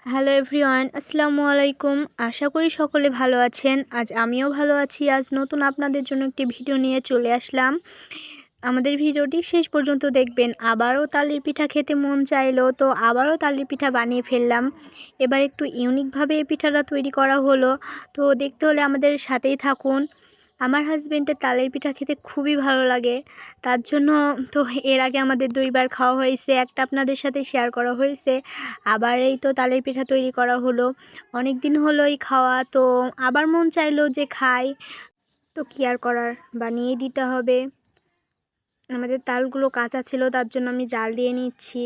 Hello everyone, আসসালামু আলাইকুম। আশা করি সকলে ভালো আছেন। আজ আমিও ভালো আছি। আজ নতুন আপনাদের জন্য একটি ভিডিও নিয়ে চলে আসলাম। আমাদের ভিডিওটি শেষ পর্যন্ত দেখবেন। আবারও তালের পিঠা খেতে মন চাইলো, তো আবারও তালের পিঠা বানিয়ে ফেললাম। এবার একটু ইউনিকভাবে এই পিঠাটা তৈরি করা হলো, তো দেখতে হলে আমাদের সাথেই থাকুন। আমার হাজব্যান্ডের তালের পিঠা খেতে খুবই ভালো লাগে, তার জন্য তো এর আগে আমাদের 2বার খাওয়া হয়েছে, একটা আপনাদের সাথে শেয়ার করা হয়েছে। আবার এই তো তালের পিঠা তৈরি করা হলো, অনেক দিন হলোই খাওয়া, তো আবার মন চাইলো যে খাই, তো কি আর করার, বানিয়ে দিতে হবে। আমাদের তালগুলো কাঁচা ছিল, তার জন্য আমি জাল দিয়ে নিচ্ছি।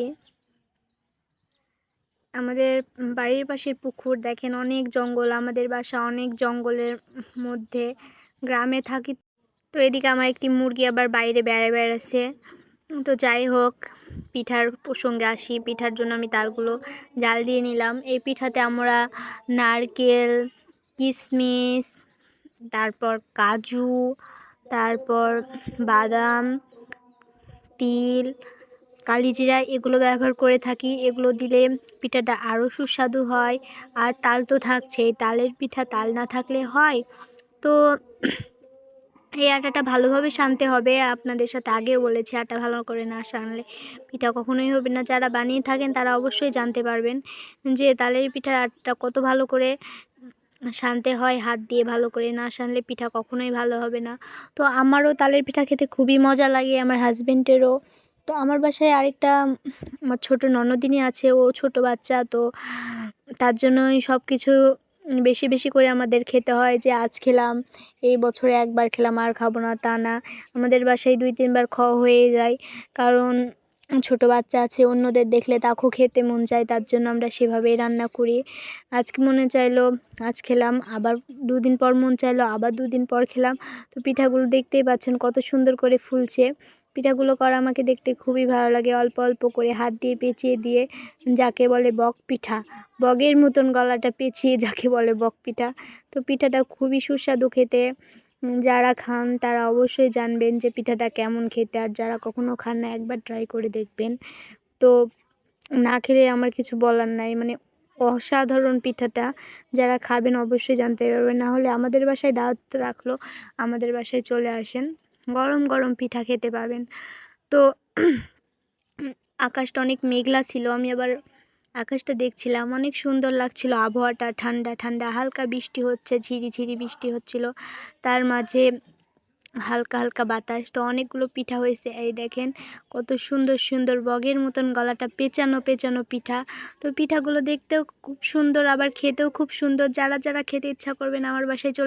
আমাদের বাড়ির পাশের পুকুর দেখেন, অনেক জঙ্গল, আমাদের বাসা অনেক জঙ্গলের মধ্যে, গ্রামে থাকি। তো এদিকে আমার একটি মুরগি আবার বাইরে বেড়াচ্ছে। তো যাই হোক, পিঠার প্রসঙ্গে আসি। পিঠার জন্য আমি তালগুলো জাল দিয়ে নিলাম। এই পিঠাতে আমরা নারকেল, কিশমিশ, তারপর কাজু, তারপর বাদাম, তিল, কালিজিরা এগুলো ব্যবহার করে থাকি। এগুলো দিলে পিঠাটা আরও সুস্বাদু হয়। আর তাল তো থাকছেই, তালের পিঠা তাল না থাকলে হয়? তো এই আটাটা ভালোভাবে সানতে হবে। আপনাদের সাথে আগেও বলেছি, আটা ভালো করে না সানলে পিঠা কখনোই হবে না। যারা বানিয়ে থাকেন তারা অবশ্যই জানতে পারবেন যে তালের পিঠার আটাটা কত ভালো করে সানতে হয়। হাত দিয়ে ভালো করে না সানলে পিঠা কখনোই ভালো হবে না। তো আমারও তালের পিঠা খেতে খুবই মজা লাগে, আমার হাজব্যান্ডেরও। তো আমার বাসায় আরেকটা আমার ছোটো ননদিনী আছে, ও ছোট বাচ্চা, তো তার জন্যই সব কিছু বেশি বেশি করে আমাদের খেতে হয়। যে আজ খেলাম, এই বছরে একবার খেলাম আর খাবো না তা না, আমাদের বাসায় 2-3বার খাওয়া হয়ে যায়। কারণ ছোট বাচ্চা আছে, অন্যদের দেখলে তাকেও খেতে মন চায়, তার জন্য আমরা সেভাবেই রান্না করি। আজকে মনে চাইলো আজ খেলাম, আবার 2 দিন পর মন চাইলো আবার 2 দিন পর খেলাম। তো পিঠাগুলো দেখতেই পাচ্ছেন কত সুন্দর করে ফুলছে। পিঠাগুলো করা আমাকে দেখতে খুবই ভালো লাগে। অল্প অল্প করে হাত দিয়ে পেঁচিয়ে দিয়ে, যাকে বলে বক পিঠা, বগের মতন গলাটা পেঁচিয়ে যাকে বলে বক পিঠা। তো পিঠাটা খুবই সুস্বাদু খেতে। যারা খান তারা অবশ্যই জানবেন যে পিঠাটা কেমন খেতে, আর যারা কখনো খান না একবার ট্রাই করে দেখবেন। তো না খেলে আমার কিছু বলার নাই, মানে অসাধারণ পিঠাটা। যারা খাবেন অবশ্যই জানতে পারবেন। না হলে আমাদের বাসায় দাওয়াত রাখলো, আমাদের বাসায় চলে আসেন, গরম গরম পিঠা খেতে পাবেন। তো আকাশটা অনেক মেঘলা ছিল, আমি আবার আকাশটা দেখছিলাম, অনেক সুন্দর লাগছিল। আবহাওয়াটা ঠান্ডা ঠান্ডা, হালকা বৃষ্টি হচ্ছে, ঝিরিঝিরি বৃষ্টি হচ্ছিল, তার মাঝে হালকা হালকা বাতাস। তো অনেকগুলো পিঠা হয়েছে, এই দেখেন কত সুন্দর সুন্দর বগের মতন গলাটা পেঁচানো পেঁচানো পিঠা। তো পিঠাগুলো দেখতেও খুব সুন্দর, আবার খেতেও খুব সুন্দর। যারা যারা খেতে ইচ্ছা করবেন আমার বাসায় চলে